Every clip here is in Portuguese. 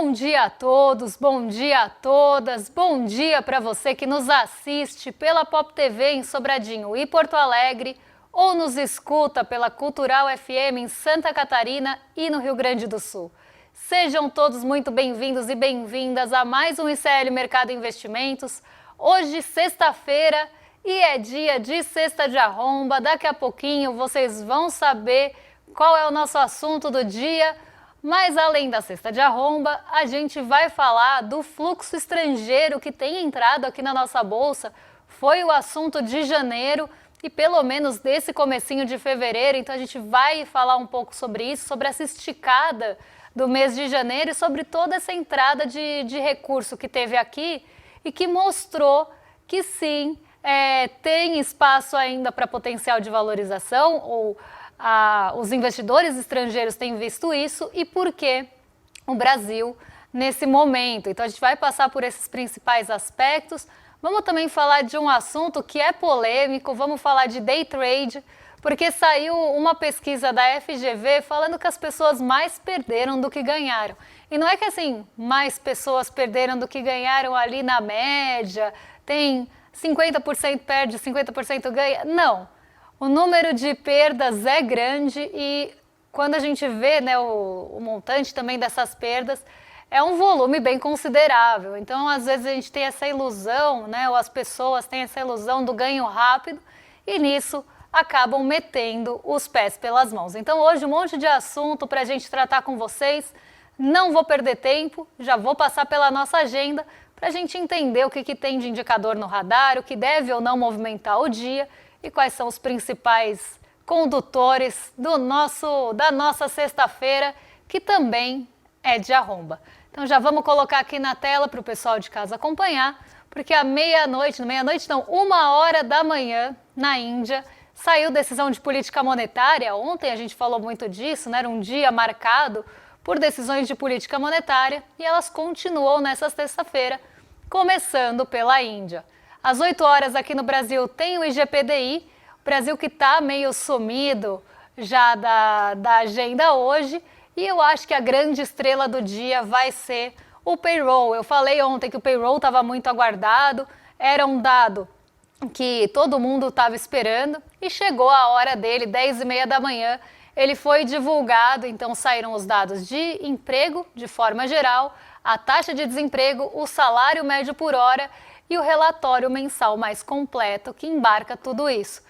Bom dia a todos, bom dia a todas, bom dia para você que nos assiste pela Pop TV em Sobradinho e Porto Alegre ou nos escuta pela Cultural FM em Santa Catarina e no Rio Grande do Sul. Sejam todos muito bem-vindos e bem-vindas a mais um ICL Mercado Investimentos. Hoje, sexta-feira, e é dia de Sexta de Arromba. Daqui a pouquinho vocês vão saber qual é o nosso assunto do dia. Mas além da Sexta de Arromba, a gente vai falar do fluxo estrangeiro que tem entrado aqui na nossa bolsa. Foi o assunto de janeiro e pelo menos desse comecinho de fevereiro. Então a gente vai falar um pouco sobre isso, sobre essa esticada do mês de janeiro e sobre toda essa entrada de recurso que teve aqui e que mostrou que sim, tem espaço ainda para potencial de valorização, ou os investidores estrangeiros têm visto isso, e por que o Brasil nesse momento. Então a gente vai passar por esses principais aspectos. Vamos também falar de um assunto que é polêmico, vamos falar de day trade, porque saiu uma pesquisa da FGV falando que as pessoas mais perderam do que ganharam. E não é que assim, mais pessoas perderam do que ganharam ali na média, tem 50% perde, 50% ganha. Não. O número de perdas é grande e quando a gente vê, né, o montante também dessas perdas, é um volume bem considerável. Então, às vezes a gente tem essa ilusão, né, ou as pessoas têm essa ilusão do ganho rápido e nisso acabam metendo os pés pelas mãos. Então, hoje um monte de assunto para a gente tratar com vocês. Não vou perder tempo, já vou passar pela nossa agenda para a gente entender o que tem de indicador no radar, o que deve ou não movimentar o dia e quais são os principais condutores da nossa sexta-feira, que também é de arromba. Então já vamos colocar aqui na tela para o pessoal de casa acompanhar, porque à meia-noite não, 1h da manhã, na Índia, saiu decisão de política monetária. Ontem a gente falou muito disso, né? Era um dia marcado por decisões de política monetária e elas continuam nessa sexta-feira, começando pela Índia. Às 8 horas aqui no Brasil tem o IGPDI, o Brasil que está meio sumido já da agenda hoje, e eu acho que a grande estrela do dia vai ser o payroll. Eu falei ontem que o payroll estava muito aguardado, era um dado que todo mundo estava esperando e chegou a hora dele, 10h30 da manhã, ele foi divulgado, então saíram os dados de emprego de forma geral, a taxa de desemprego, o salário médio por hora e o relatório mensal mais completo que embarca tudo isso.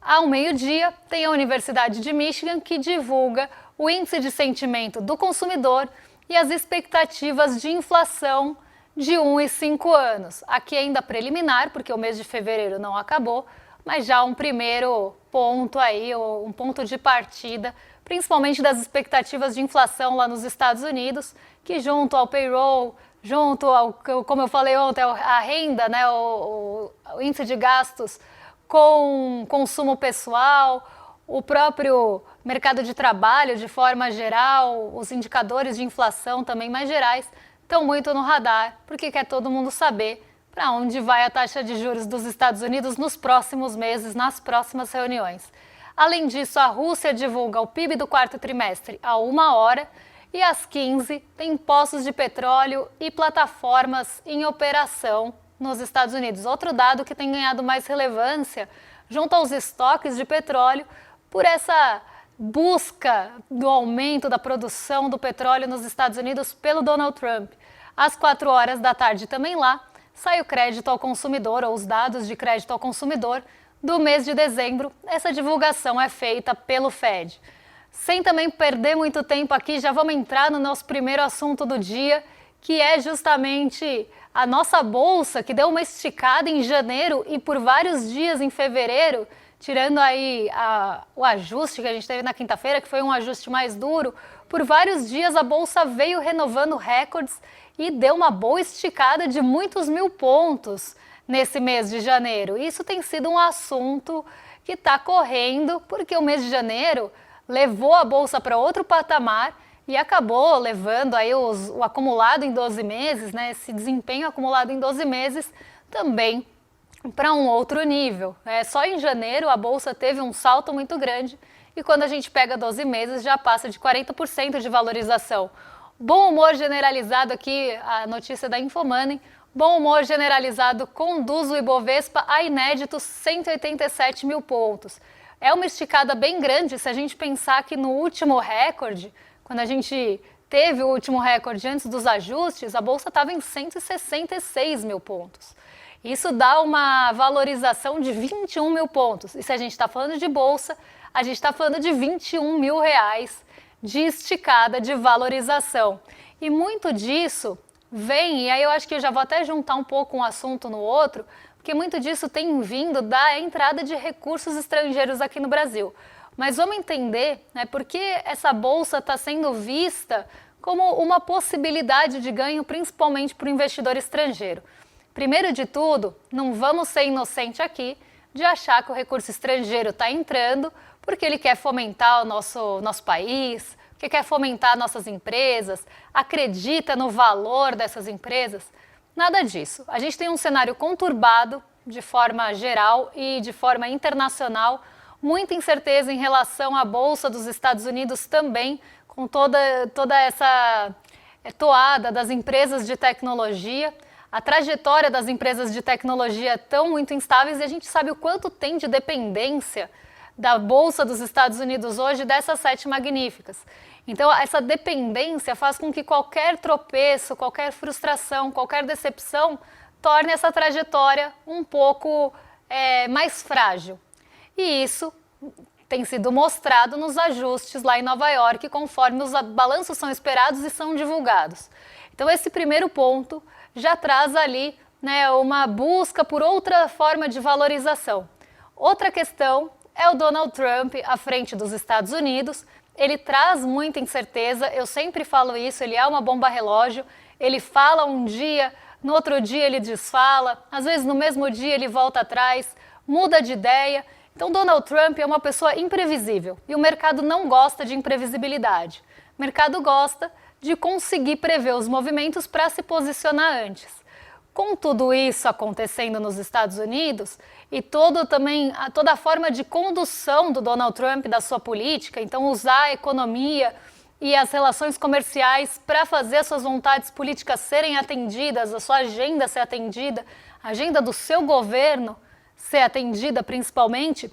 Ao meio-dia, tem a Universidade de Michigan que divulga o índice de sentimento do consumidor e as expectativas de inflação de 1 e 5 anos. Aqui ainda preliminar, porque o mês de fevereiro não acabou, mas já um primeiro ponto aí, um ponto de partida, principalmente das expectativas de inflação lá nos Estados Unidos, que junto ao payroll, junto ao, como eu falei ontem, a renda, né, o índice de gastos com consumo pessoal, o próprio mercado de trabalho de forma geral, os indicadores de inflação também mais gerais, estão muito no radar, porque quer todo mundo saber para onde vai a taxa de juros dos Estados Unidos nos próximos meses, nas próximas reuniões. Além disso, a Rússia divulga o PIB do quarto trimestre a 1h, e às 15 tem poços de petróleo e plataformas em operação nos Estados Unidos. Outro dado que tem ganhado mais relevância junto aos estoques de petróleo por essa busca do aumento da produção do petróleo nos Estados Unidos pelo Donald Trump. Às 4h da tarde também lá sai o crédito ao consumidor, ou os dados de crédito ao consumidor do mês de dezembro. Essa divulgação é feita pelo Fed. Sem também perder muito tempo aqui, já vamos entrar no nosso primeiro assunto do dia, que é justamente a nossa bolsa, que deu uma esticada em janeiro e por vários dias em fevereiro, tirando aí o ajuste que a gente teve na quinta-feira, que foi um ajuste mais duro. Por vários dias a bolsa veio renovando recordes e deu uma boa esticada de muitos mil pontos nesse mês de janeiro. Isso tem sido um assunto que está correndo, porque o mês de janeiro levou a bolsa para outro patamar e acabou levando aí o acumulado em 12 meses, né, esse desempenho acumulado em 12 meses também para um outro nível. Só em janeiro a bolsa teve um salto muito grande e quando a gente pega 12 meses já passa de 40% de valorização. Bom humor generalizado aqui, a notícia da Infomoney. Bom humor generalizado conduz o Ibovespa a inéditos 187 mil pontos. É uma esticada bem grande se a gente pensar que no último recorde, quando a gente teve o último recorde antes dos ajustes, a Bolsa estava em 166 mil pontos. Isso dá uma valorização de 21 mil pontos. E se a gente está falando de Bolsa, a gente está falando de 21 mil reais de esticada de valorização. E muito disso vem, e aí eu acho que eu já vou até juntar um pouco um assunto no outro, porque muito disso tem vindo da entrada de recursos estrangeiros aqui no Brasil. Mas vamos entender, né, por que essa bolsa está sendo vista como uma possibilidade de ganho, principalmente para o investidor estrangeiro. Primeiro de tudo, não vamos ser inocentes aqui de achar que o recurso estrangeiro está entrando porque ele quer fomentar o nosso país, porque quer fomentar nossas empresas, acredita no valor dessas empresas. Nada disso. A gente tem um cenário conturbado de forma geral e de forma internacional, muita incerteza em relação à Bolsa dos Estados Unidos também, com toda essa toada das empresas de tecnologia. A trajetória das empresas de tecnologia estão muito instáveis e a gente sabe o quanto tem de dependência da Bolsa dos Estados Unidos hoje dessas 7 magníficas. Então, essa dependência faz com que qualquer tropeço, qualquer frustração, qualquer decepção torne essa trajetória um pouco mais frágil. E isso tem sido mostrado nos ajustes lá em Nova York, conforme os balanços são esperados e são divulgados. Então, esse primeiro ponto já traz ali, né, uma busca por outra forma de valorização. Outra questão é o Donald Trump à frente dos Estados Unidos. Ele traz muita incerteza, eu sempre falo isso, ele é uma bomba relógio, ele fala um dia, no outro dia ele desfala, às vezes no mesmo dia ele volta atrás, muda de ideia. Então Donald Trump é uma pessoa imprevisível e o mercado não gosta de imprevisibilidade. O mercado gosta de conseguir prever os movimentos para se posicionar antes. Com tudo isso acontecendo nos Estados Unidos e toda a forma de condução do Donald Trump da sua política, então usar a economia e as relações comerciais para fazer as suas vontades políticas serem atendidas, a sua agenda ser atendida, a agenda do seu governo ser atendida principalmente,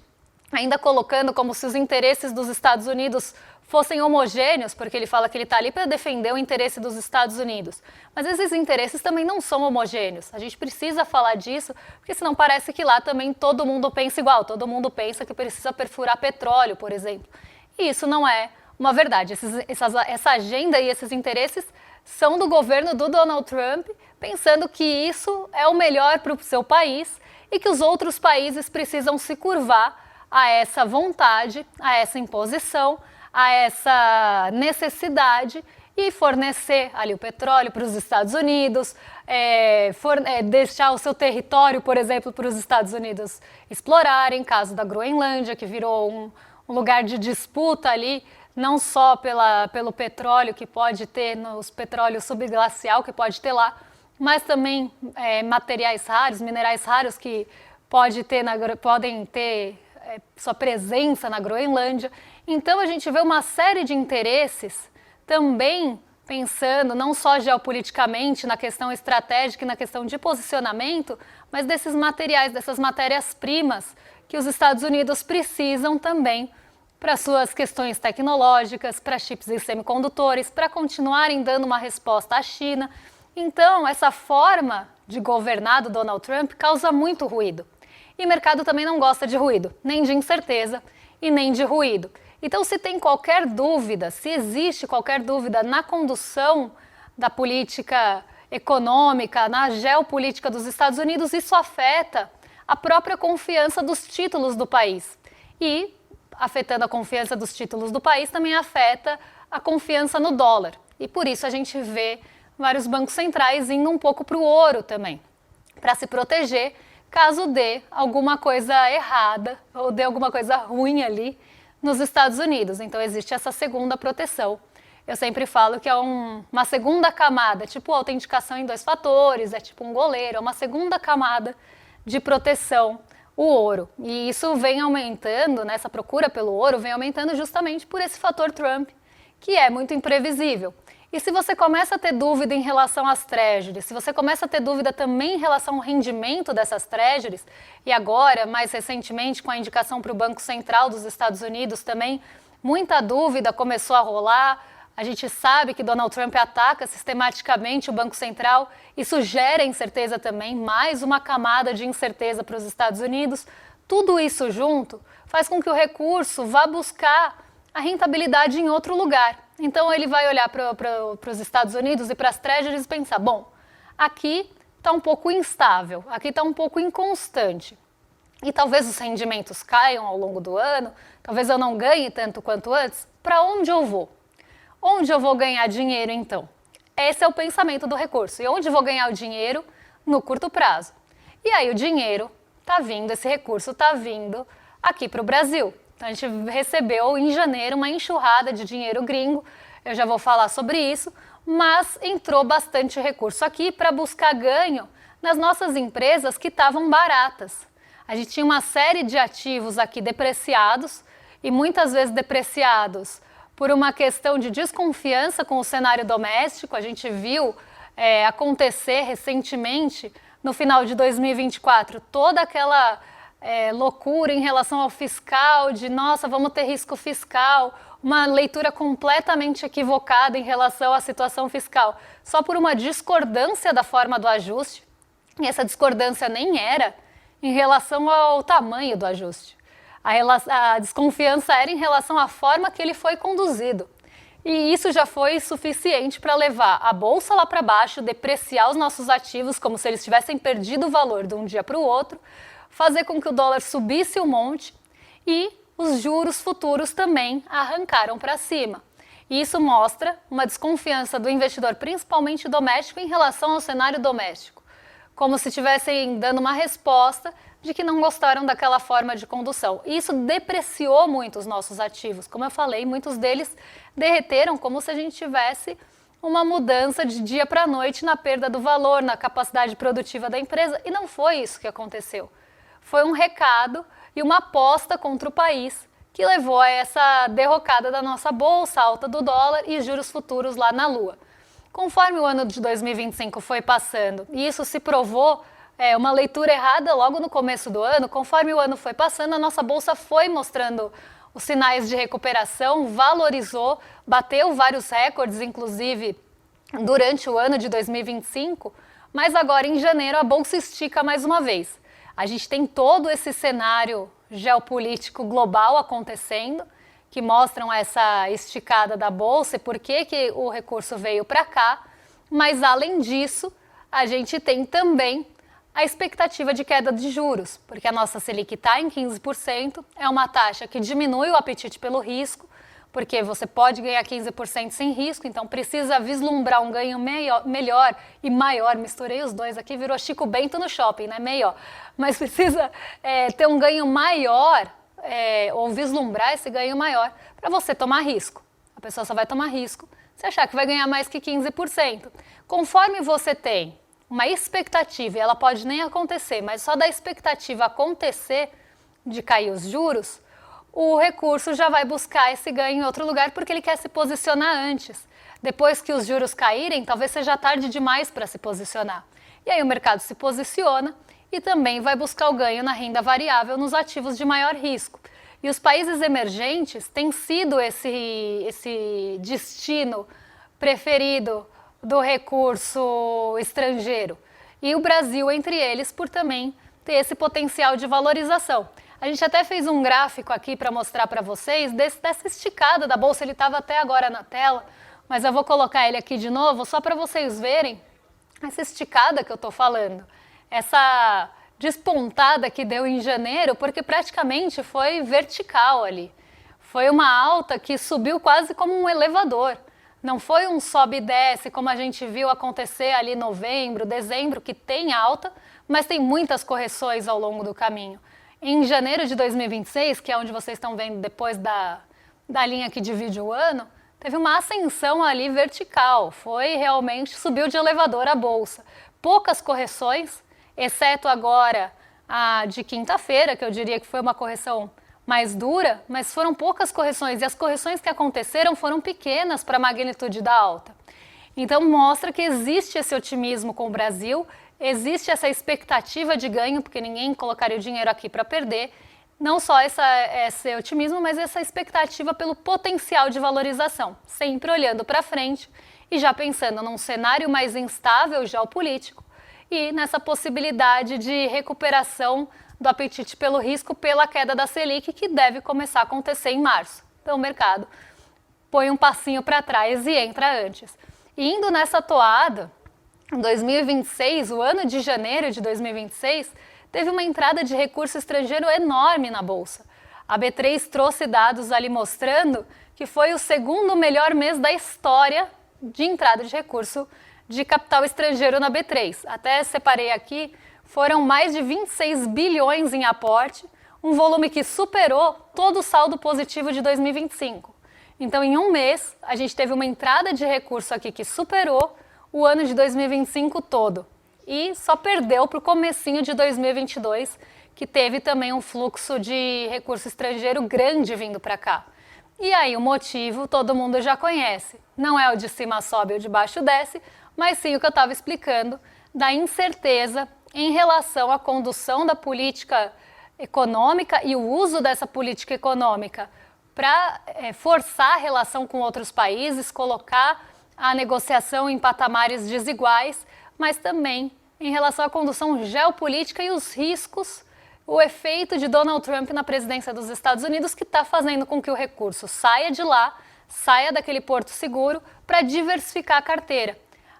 ainda colocando como se os interesses dos Estados Unidos fossem homogêneos, porque ele fala que ele está ali para defender o interesse dos Estados Unidos. Mas esses interesses também não são homogêneos. A gente precisa falar disso, porque senão parece que lá também todo mundo pensa igual, todo mundo pensa que precisa perfurar petróleo, por exemplo. E isso não é uma verdade. Essa agenda e esses interesses são do governo do Donald Trump, pensando que isso é o melhor para o seu país e que os outros países precisam se curvar a essa vontade, a essa imposição, a essa necessidade e fornecer ali o petróleo para os Estados Unidos, deixar o seu território, por exemplo, para os Estados Unidos explorarem, caso da Groenlândia, que virou um lugar de disputa ali, não só pelo petróleo que pode ter, nos petróleos subglacial que pode ter lá, mas também materiais raros, minerais raros que podem ter sua presença na Groenlândia. Então a gente vê uma série de interesses também pensando não só geopoliticamente na questão estratégica e na questão de posicionamento, mas desses materiais, dessas matérias-primas que os Estados Unidos precisam também para suas questões tecnológicas, para chips e semicondutores, para continuarem dando uma resposta à China. Então, essa forma de governar do Donald Trump causa muito ruído. E o mercado também não gosta de ruído, nem de incerteza e nem de ruído. Então, se tem qualquer dúvida, se existe qualquer dúvida na condução da política econômica, na geopolítica dos Estados Unidos, isso afeta a própria confiança dos títulos do país. E, afetando a confiança dos títulos do país, também afeta a confiança no dólar. E por isso a gente vê vários bancos centrais indo um pouco para o ouro também, para se proteger caso dê alguma coisa errada ou dê alguma coisa ruim ali nos Estados Unidos. Então existe essa segunda proteção. Eu sempre falo que é uma segunda camada, tipo autenticação em 2 fatores, é tipo um goleiro, é uma segunda camada de proteção, o ouro. E isso vem aumentando, né, essa procura pelo ouro vem aumentando justamente por esse fator Trump, que é muito imprevisível. E se você começa a ter dúvida em relação às treasuries, se você começa a ter dúvida também em relação ao rendimento dessas treasuries, e agora, mais recentemente, com a indicação para o Banco Central dos Estados Unidos também, muita dúvida começou a rolar. A gente sabe que Donald Trump ataca sistematicamente o Banco Central. Isso gera incerteza também, mais uma camada de incerteza para os Estados Unidos. Tudo isso junto faz com que o recurso vá buscar a rentabilidade em outro lugar. Então ele vai olhar para os Estados Unidos e para as treasuries e pensar, bom, aqui está um pouco instável, aqui está um pouco inconstante. E talvez os rendimentos caiam ao longo do ano, talvez eu não ganhe tanto quanto antes. Para onde eu vou? Onde eu vou ganhar dinheiro então? Esse é o pensamento do recurso. E onde eu vou ganhar o dinheiro? No curto prazo. E aí o dinheiro está vindo, esse recurso está vindo aqui para o Brasil. Então a gente recebeu em janeiro uma enxurrada de dinheiro gringo, eu já vou falar sobre isso, mas entrou bastante recurso aqui para buscar ganho nas nossas empresas que estavam baratas. A gente tinha uma série de ativos aqui depreciados e muitas vezes depreciados por uma questão de desconfiança com o cenário doméstico. A gente viu acontecer recentemente, no final de 2024, toda aquela loucura em relação ao fiscal, de nossa, vamos ter risco fiscal, uma leitura completamente equivocada em relação à situação fiscal, só por uma discordância da forma do ajuste, e essa discordância nem era em relação ao tamanho do ajuste. A desconfiança era em relação à forma que ele foi conduzido. E isso já foi suficiente para levar a bolsa lá para baixo, depreciar os nossos ativos como se eles tivessem perdido o valor de um dia para o outro, fazer com que o dólar subisse um monte e os juros futuros também arrancaram para cima. E isso mostra uma desconfiança do investidor, principalmente doméstico, em relação ao cenário doméstico. Como se estivessem dando uma resposta de que não gostaram daquela forma de condução. E isso depreciou muito os nossos ativos. Como eu falei, muitos deles derreteram como se a gente tivesse uma mudança de dia para noite na perda do valor, na capacidade produtiva da empresa. E não foi isso que aconteceu. Foi um recado e uma aposta contra o país que levou a essa derrocada da nossa bolsa, alta do dólar e juros futuros lá na lua. Conforme o ano de 2025 foi passando, e isso se provou uma leitura errada logo no começo do ano, conforme o ano foi passando, a nossa bolsa foi mostrando os sinais de recuperação, valorizou, bateu vários recordes, inclusive durante o ano de 2025, mas agora em janeiro a bolsa estica mais uma vez. A gente tem todo esse cenário geopolítico global acontecendo, que mostram essa esticada da bolsa e por que o recurso veio para cá, mas além disso, a gente tem também a expectativa de queda de juros, porque a nossa Selic está em 15%, é uma taxa que diminui o apetite pelo risco, porque você pode ganhar 15% sem risco, então precisa vislumbrar um ganho melhor e maior, misturei os dois aqui, virou Chico Bento no shopping, né, melhor, mas precisa ter um ganho maior, ou vislumbrar esse ganho maior para você tomar risco. A pessoa só vai tomar risco se achar que vai ganhar mais que 15%. Conforme você tem uma expectativa, e ela pode nem acontecer, mas só da expectativa acontecer de cair os juros, o recurso já vai buscar esse ganho em outro lugar porque ele quer se posicionar antes. Depois que os juros caírem, talvez seja tarde demais para se posicionar. E aí o mercado se posiciona e também vai buscar o ganho na renda variável nos ativos de maior risco. E os países emergentes têm sido esse destino preferido do recurso estrangeiro. E o Brasil entre eles por também ter esse potencial de valorização. A gente até fez um gráfico aqui para mostrar para vocês dessa esticada da bolsa, ele estava até agora na tela, mas eu vou colocar ele aqui de novo só para vocês verem essa esticada que eu estou falando. Essa despontada que deu em janeiro, porque praticamente foi vertical ali. Foi uma alta que subiu quase como um elevador. Não foi um sobe e desce como a gente viu acontecer ali em novembro, dezembro, que tem alta, mas tem muitas correções ao longo do caminho. Em janeiro de 2026, que é onde vocês estão vendo depois da linha que divide o ano, teve uma ascensão ali vertical. Foi realmente, subiu de elevador a bolsa. Poucas correções, exceto agora a de quinta-feira, que eu diria que foi uma correção mais dura, mas foram poucas correções, e as correções que aconteceram foram pequenas para a magnitude da alta. Então mostra que existe esse otimismo com o Brasil, existe essa expectativa de ganho, porque ninguém colocaria o dinheiro aqui para perder. Não só esse otimismo, mas essa expectativa pelo potencial de valorização, sempre olhando para frente e já pensando num cenário mais instável geopolítico e nessa possibilidade de recuperação do apetite pelo risco pela queda da Selic, que deve começar a acontecer em março. Então o mercado põe um passinho para trás e entra antes. E indo nessa toada, em 2026, o ano de janeiro de 2026, teve uma entrada de recurso estrangeiro enorme na Bolsa. A B3 trouxe dados ali mostrando que foi o segundo melhor mês da história de entrada de recurso de capital estrangeiro na B3. Até separei aqui, foram mais de 26 bilhões em aporte, um volume que superou todo o saldo positivo de 2025. Então, em um mês, a gente teve uma entrada de recurso aqui que superou o ano de 2025 todo. E só perdeu para o comecinho de 2022, que teve também um fluxo de recurso estrangeiro grande vindo para cá. E aí o motivo todo mundo já conhece. Não é o de cima sobe ou de baixo desce, mas sim o que eu estava explicando, da incerteza em relação à condução da política econômica e o uso dessa política econômica para forçar a relação com outros países, colocar a negociação em patamares desiguais, mas também em relação à condução geopolítica e os riscos, o efeito de Donald Trump na presidência dos Estados Unidos, que está fazendo com que o recurso saia de lá, saia daquele porto seguro, para diversificar a carteira.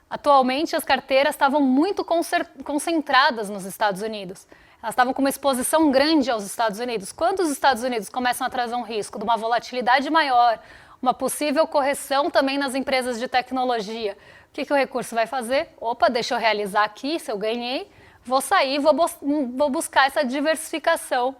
Atualmente, as carteiras estavam muito concentradas nos Estados Unidos. Elas estavam com uma exposição grande aos Estados Unidos. Quando os Estados Unidos começam a trazer um risco de uma volatilidade maior, uma possível correção também nas empresas de tecnologia, o que o recurso vai fazer? Opa, deixa eu realizar aqui, se eu ganhei, vou sair, vou buscar essa diversificação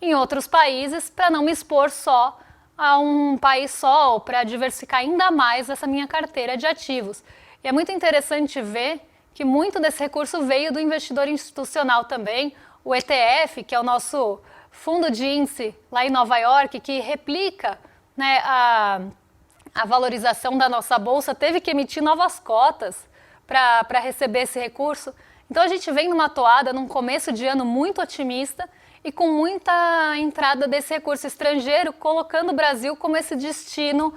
em outros países para não me expor só a um país só, ou para diversificar ainda mais essa minha carteira de ativos. E é muito interessante ver que muito desse recurso veio do investidor institucional também, o ETF, que é o nosso fundo de índice lá em Nova York, que replica, né, a valorização da nossa bolsa, teve que emitir novas cotas para receber esse recurso. Então a gente vem numa toada, num começo de ano muito otimista e com muita entrada desse recurso estrangeiro, colocando o Brasil como esse destino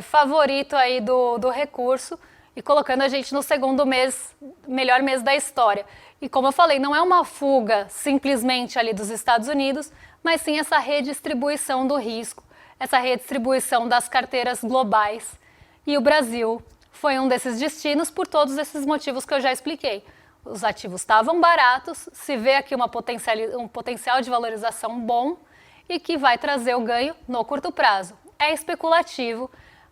favorito aí do recurso e colocando a gente no segundo mês, melhor mês da história. E como eu falei, não é uma fuga simplesmente ali dos Estados Unidos, mas sim essa redistribuição do risco, essa redistribuição das carteiras globais. E o Brasil foi um desses destinos por todos esses motivos que eu já expliquei. Os ativos estavam baratos, se vê aqui um potencial de valorização bom e que vai trazer o ganho no curto prazo. É especulativo,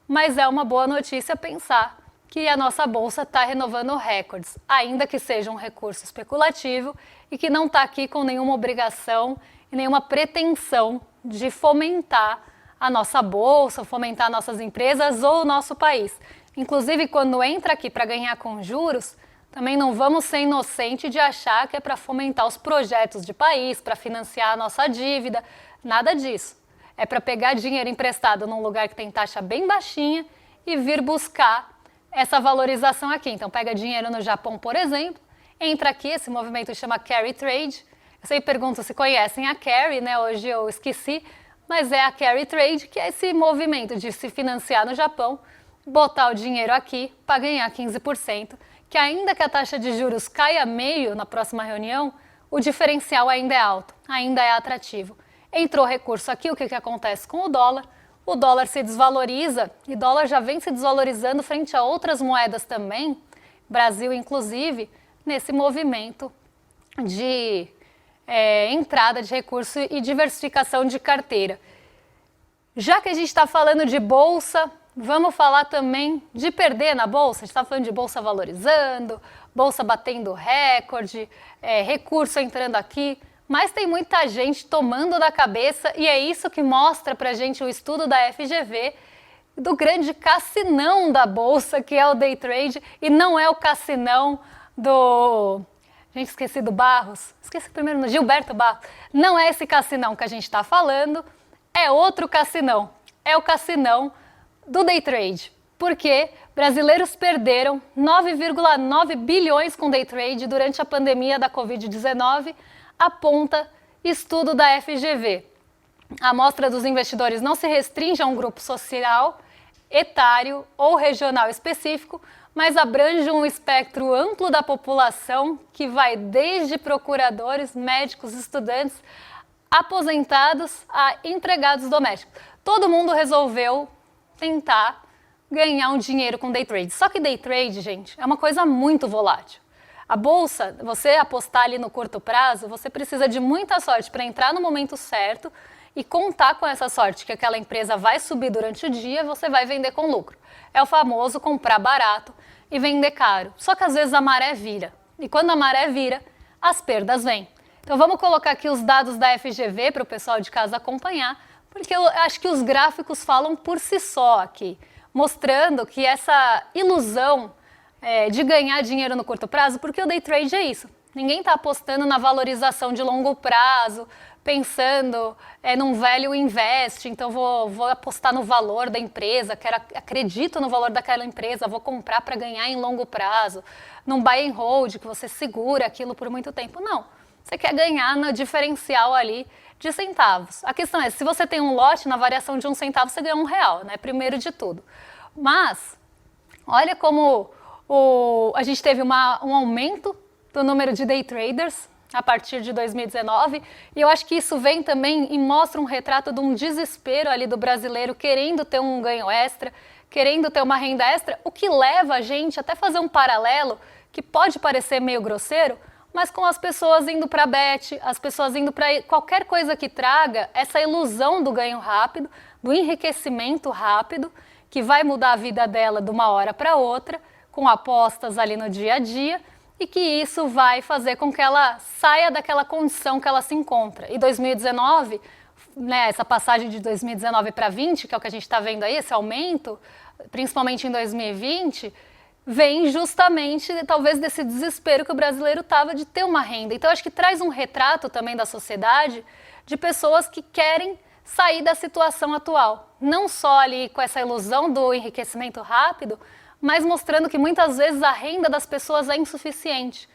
mas é uma boa notícia pensar que a nossa bolsa está renovando recordes, ainda que seja um recurso especulativo e que não está aqui com nenhuma obrigação e nenhuma pretensão de fomentar a nossa bolsa, fomentar nossas empresas ou o nosso país. Inclusive, quando entra aqui para ganhar com juros, também não vamos ser inocentes de achar que é para fomentar os projetos de país, para financiar a nossa dívida, nada disso. É para pegar dinheiro emprestado num lugar que tem taxa bem baixinha e vir buscar essa valorização aqui. Então pega dinheiro no Japão, por exemplo, entra aqui, esse movimento chama Carry Trade. Eu sempre pergunto se conhecem a Carry, né? Hoje eu esqueci, mas é a Carry Trade, que é esse movimento de se financiar no Japão, botar o dinheiro aqui para ganhar 15%, que ainda que a taxa de juros caia meio na próxima reunião, o diferencial ainda é alto, ainda é atrativo. Entrou recurso aqui, o que acontece com o dólar? O dólar se desvaloriza e o dólar já vem se desvalorizando frente a outras moedas também, Brasil inclusive, nesse movimento de entrada de recurso e diversificação de carteira. Já que a gente está falando de bolsa, vamos falar também de perder na bolsa. A gente está falando de bolsa valorizando, bolsa batendo recorde, recurso entrando aqui. Mas tem muita gente tomando da cabeça e é isso que mostra pra gente o estudo da FGV do grande cassinão da bolsa, que é o day trade, e não é o cassinão do... Gente, esqueci do Barros, esqueci primeiro no Gilberto Barros. Não é esse cassinão que a gente está falando, é outro cassinão, é o cassinão do day trade. porque brasileiros perderam 9,9 bilhões com day trade durante a pandemia da Covid-19, aponta estudo da FGV. A amostra dos investidores não se restringe a um grupo social, etário ou regional específico, mas abrange um espectro amplo da população que vai desde procuradores, médicos, estudantes, aposentados a empregados domésticos. Todo mundo resolveu tentar ganhar um dinheiro com day trade. Só que day trade, gente, é uma coisa muito volátil. A bolsa, você apostar ali no curto prazo, você precisa de muita sorte para entrar no momento certo e contar com essa sorte que aquela empresa vai subir durante o dia e você vai vender com lucro. É o famoso comprar barato e vender caro. Só que às vezes a maré vira. E quando a maré vira, as perdas vêm. Então vamos colocar aqui os dados da FGV para o pessoal de casa acompanhar, porque eu acho que os gráficos falam por si só aqui, mostrando que essa ilusão de ganhar dinheiro no curto prazo, porque o day trade é isso. Ninguém está apostando na valorização de longo prazo, pensando num value invest, então vou apostar no valor da empresa, acredito no valor daquela empresa, vou comprar para ganhar em longo prazo, num buy and hold, que você segura aquilo por muito tempo. Não, você quer ganhar no diferencial ali de centavos. A questão é, se você tem um lote, na variação de 1 centavo, você ganha R$1, né? Primeiro de tudo. Mas, olha como a gente teve um aumento do número de day traders a partir de 2019, e eu acho que isso vem também e mostra um retrato de um desespero ali do brasileiro querendo ter um ganho extra, querendo ter uma renda extra, o que leva a gente até fazer um paralelo que pode parecer meio grosseiro, mas com as pessoas indo para bet, as pessoas indo para qualquer coisa que traga essa ilusão do ganho rápido, do enriquecimento rápido, que vai mudar a vida dela de uma hora para outra, com apostas ali no dia a dia, e que isso vai fazer com que ela saia daquela condição que ela se encontra. E 2019, né, essa passagem de 2019 para 20, que é o que a gente está vendo aí, esse aumento, principalmente em 2020, vem justamente, talvez, desse desespero que o brasileiro estava de ter uma renda. Então, acho que traz um retrato também da sociedade de pessoas que querem sair da situação atual. Não só ali com essa ilusão do enriquecimento rápido, mas mostrando que muitas vezes a renda das pessoas é insuficiente.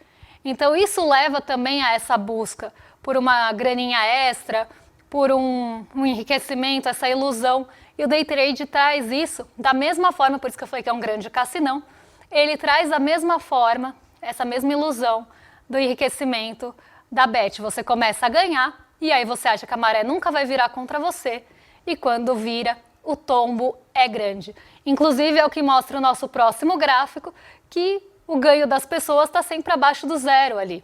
Então isso leva também a essa busca por uma graninha extra, por um enriquecimento, essa ilusão. E o day trade traz isso da mesma forma, por isso que eu falei que é um grande cassinão, ele traz da mesma forma, essa mesma ilusão do enriquecimento da bet. Você começa a ganhar e aí você acha que a maré nunca vai virar contra você e quando vira, o tombo é grande. Inclusive, é o que mostra o nosso próximo gráfico, que o ganho das pessoas está sempre abaixo do zero ali.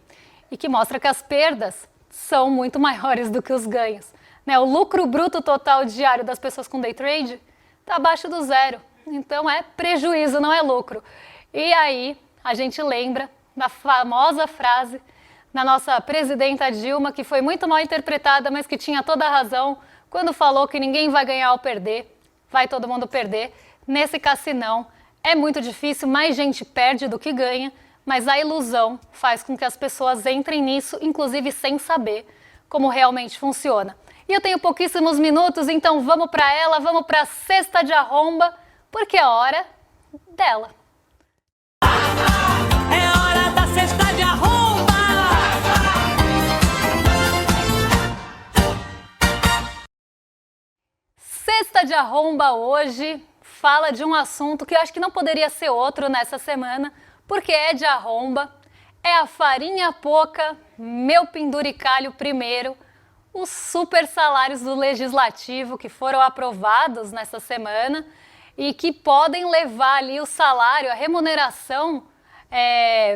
E que mostra que as perdas são muito maiores do que os ganhos. Né? O lucro bruto total diário das pessoas com day trade está abaixo do zero. Então, é prejuízo, não é lucro. E aí, a gente lembra da famosa frase da nossa presidenta Dilma, que foi muito mal interpretada, mas que tinha toda a razão, quando falou que ninguém vai ganhar ou perder, vai todo mundo perder. Nesse cassinão é muito difícil, mais gente perde do que ganha, mas a ilusão faz com que as pessoas entrem nisso, inclusive sem saber como realmente funciona. E eu tenho pouquíssimos minutos, então vamos para ela, vamos para a cesta de arromba, porque é hora dela. É hora da cesta de arromba! Cesta de arromba hoje fala de um assunto que eu acho que não poderia ser outro nessa semana, porque é de arromba, é a farinha pouca, meu penduricalho primeiro, os super salários do Legislativo que foram aprovados nessa semana e que podem levar ali o salário, a remuneração,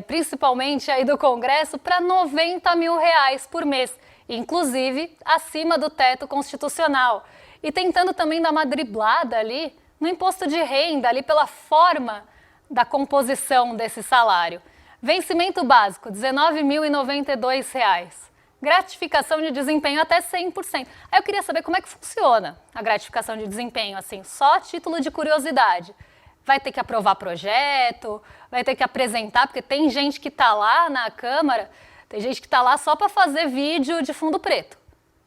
principalmente aí do Congresso, para R$90 mil por mês, inclusive acima do teto constitucional. E tentando também dar uma driblada ali no imposto de renda, ali pela forma da composição desse salário. Vencimento básico, R$19.092. Gratificação de desempenho até 100%. Aí eu queria saber como é que funciona a gratificação de desempenho, assim, só a título de curiosidade. Vai ter que aprovar projeto, vai ter que apresentar, porque tem gente que está lá na Câmara, tem gente que está lá só para fazer vídeo de fundo preto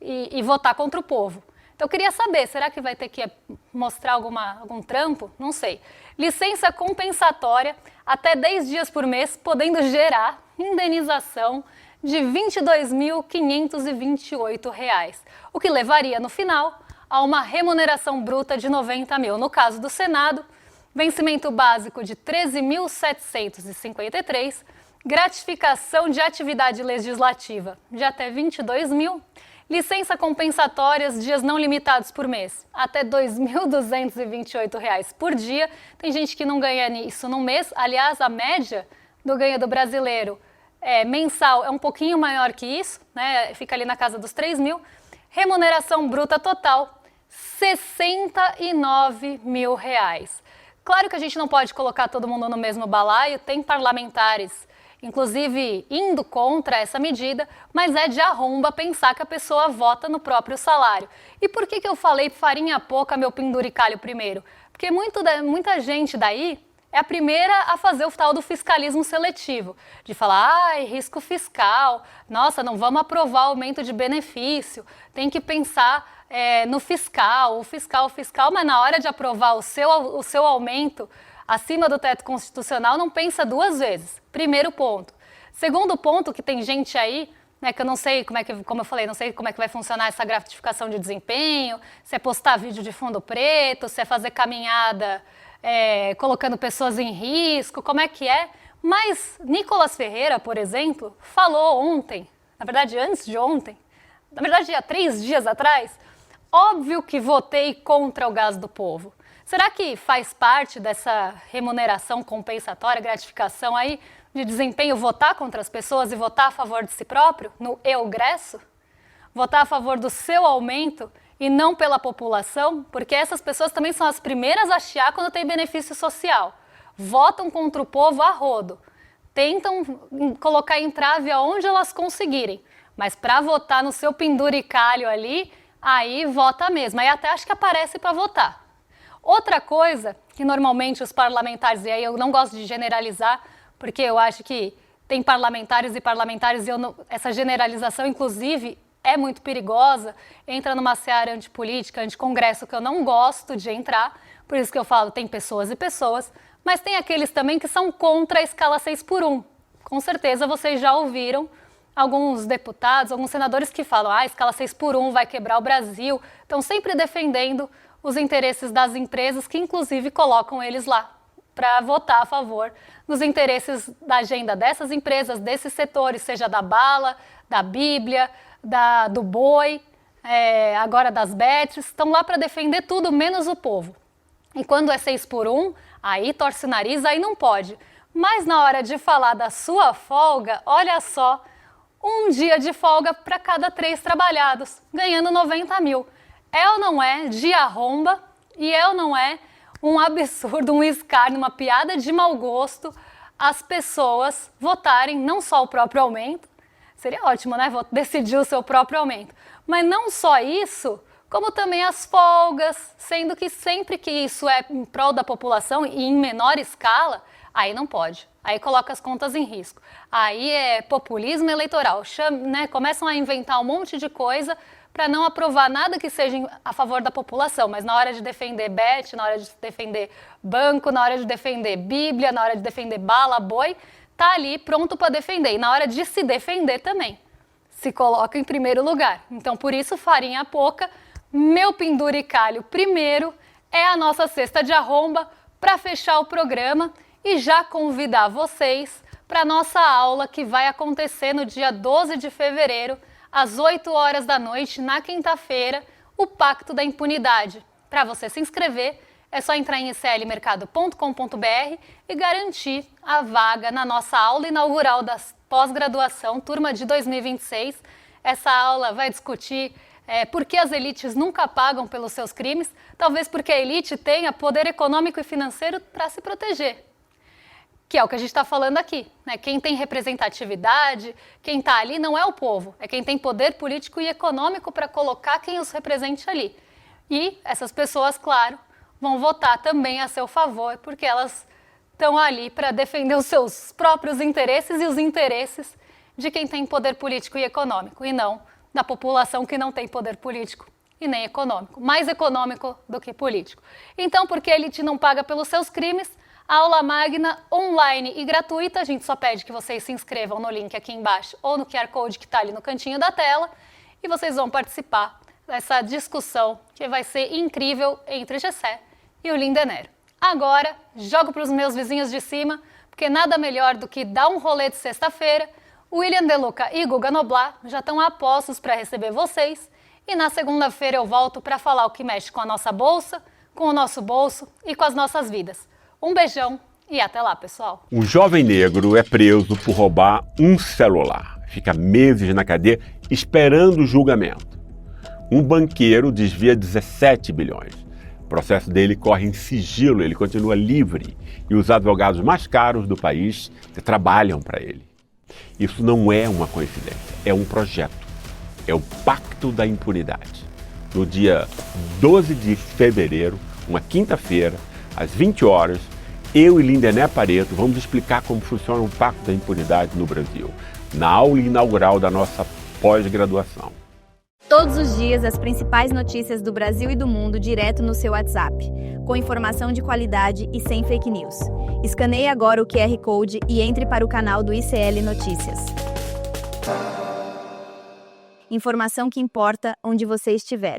e votar contra o povo. Então eu queria saber, será que vai ter que mostrar algum trampo? Não sei. Licença compensatória até 10 dias por mês, podendo gerar indenização de R$ 22.528, o que levaria no final a uma remuneração bruta de 90 mil. No caso do Senado, vencimento básico de 13.753, gratificação de atividade legislativa de até 22 mil, licença compensatórias, dias não limitados por mês, até R$ 2.228 por dia. Tem gente que não ganha isso no mês. Aliás, a média do ganho do brasileiro mensal é um pouquinho maior que isso, né? Fica ali na casa dos 3 mil. Remuneração bruta total, R$ 69 mil. Claro que a gente não pode colocar todo mundo no mesmo balaio, tem parlamentares, inclusive, indo contra essa medida, mas é de arromba pensar que a pessoa vota no próprio salário. E por que eu falei farinha pouca, meu penduricalho primeiro? Porque muita gente daí é a primeira a fazer o tal do fiscalismo seletivo, de falar, risco fiscal, nossa, não vamos aprovar aumento de benefício, tem que pensar no fiscal, o fiscal, mas na hora de aprovar o seu aumento acima do teto constitucional, não pensa duas vezes. Primeiro ponto. Segundo ponto, que tem gente aí, né, que eu não sei como eu falei, não sei como é que vai funcionar essa gratificação de desempenho, se é postar vídeo de fundo preto, se é fazer caminhada colocando pessoas em risco, como é que é. Mas Nicolas Ferreira, por exemplo, falou ontem, na verdade antes de ontem, na verdade há 3 dias atrás, óbvio que votei contra o gás do povo. Será que faz parte dessa remuneração compensatória, gratificação aí de desempenho, votar contra as pessoas e votar a favor de si próprio, no eugresso? Votar a favor do seu aumento e não pela população? Porque essas pessoas também são as primeiras a chiar quando tem benefício social. Votam contra o povo a rodo. Tentam colocar entrave aonde elas conseguirem. Mas para votar no seu penduricalho ali, aí vota mesmo. Aí até acho que aparece para votar. Outra coisa que normalmente os parlamentares, e aí eu não gosto de generalizar, porque eu acho que tem parlamentares e parlamentares, e essa generalização, inclusive, é muito perigosa, entra numa seara antipolítica, anticongresso, que eu não gosto de entrar, por isso que eu falo, tem pessoas e pessoas, mas tem aqueles também que são contra a escala 6x1. Com certeza vocês já ouviram alguns deputados, alguns senadores que falam, a escala 6x1 vai quebrar o Brasil, estão sempre defendendo os interesses das empresas, que inclusive colocam eles lá para votar a favor dos interesses da agenda dessas empresas, desses setores, seja da bala, da Bíblia, do boi, agora das bets, estão lá para defender tudo menos o povo. E quando é 6x1, aí torce o nariz, aí não pode. Mas na hora de falar da sua folga, olha só, um dia de folga para cada 3 trabalhados, ganhando 90 mil. É ou não é de arromba e é ou não é um absurdo, um escárnio, uma piada de mau gosto as pessoas votarem não só o próprio aumento, seria ótimo, né? Decidir o seu próprio aumento, mas não só isso, como também as folgas, sendo que sempre que isso é em prol da população e em menor escala, aí não pode. Aí coloca as contas em risco. Aí é populismo eleitoral. Né? Começam a inventar um monte de coisa para não aprovar nada que seja a favor da população, mas na hora de defender bet, na hora de defender banco, na hora de defender Bíblia, na hora de defender bala, boi, tá ali pronto para defender. E na hora de se defender também, se coloca em primeiro lugar. Então, por isso, farinha pouca, meu penduricalho primeiro é a nossa cesta de arromba para fechar o programa e já convidar vocês para a nossa aula que vai acontecer no dia 12 de fevereiro, às 8 horas da noite, na quinta-feira, o Pacto da Impunidade. Para você se inscrever, é só entrar em iclmercado.com.br e garantir a vaga na nossa aula inaugural da pós-graduação, turma de 2026. Essa aula vai discutir por que as elites nunca pagam pelos seus crimes, talvez porque a elite tenha poder econômico e financeiro para se proteger. Que é o que a gente está falando aqui, né? Quem tem representatividade, quem está ali não é o povo, é quem tem poder político e econômico para colocar quem os represente ali. E essas pessoas, claro, vão votar também a seu favor, porque elas estão ali para defender os seus próprios interesses e os interesses de quem tem poder político e econômico, e não da população que não tem poder político e nem econômico. Mais econômico do que político. Então, porque a elite não paga pelos seus crimes, a aula magna online e gratuita, a gente só pede que vocês se inscrevam no link aqui embaixo ou no QR Code que está ali no cantinho da tela e vocês vão participar dessa discussão que vai ser incrível entre Gessé e o Lindenero. Agora, jogo para os meus vizinhos de cima, porque nada melhor do que dar um rolê de sexta-feira. O William De Luca e Guga Noblat já estão a postos para receber vocês. E na segunda-feira eu volto para falar o que mexe com a nossa bolsa, com o nosso bolso e com as nossas vidas. Um beijão e até lá, pessoal. Um jovem negro é preso por roubar um celular. Fica meses na cadeia esperando o julgamento. Um banqueiro desvia 17 bilhões. O processo dele corre em sigilo, ele continua livre e os advogados mais caros do país trabalham para ele. Isso não é uma coincidência, é um projeto. É o Pacto da Impunidade. No dia 12 de fevereiro, uma quinta-feira, às 20 horas, eu e Lindené Pareto vamos explicar como funciona o Pacto da Impunidade no Brasil, na aula inaugural da nossa pós-graduação. Todos os dias, as principais notícias do Brasil e do mundo direto no seu WhatsApp, com informação de qualidade e sem fake news. Escaneie agora o QR Code e entre para o canal do ICL Notícias. Informação que importa onde você estiver.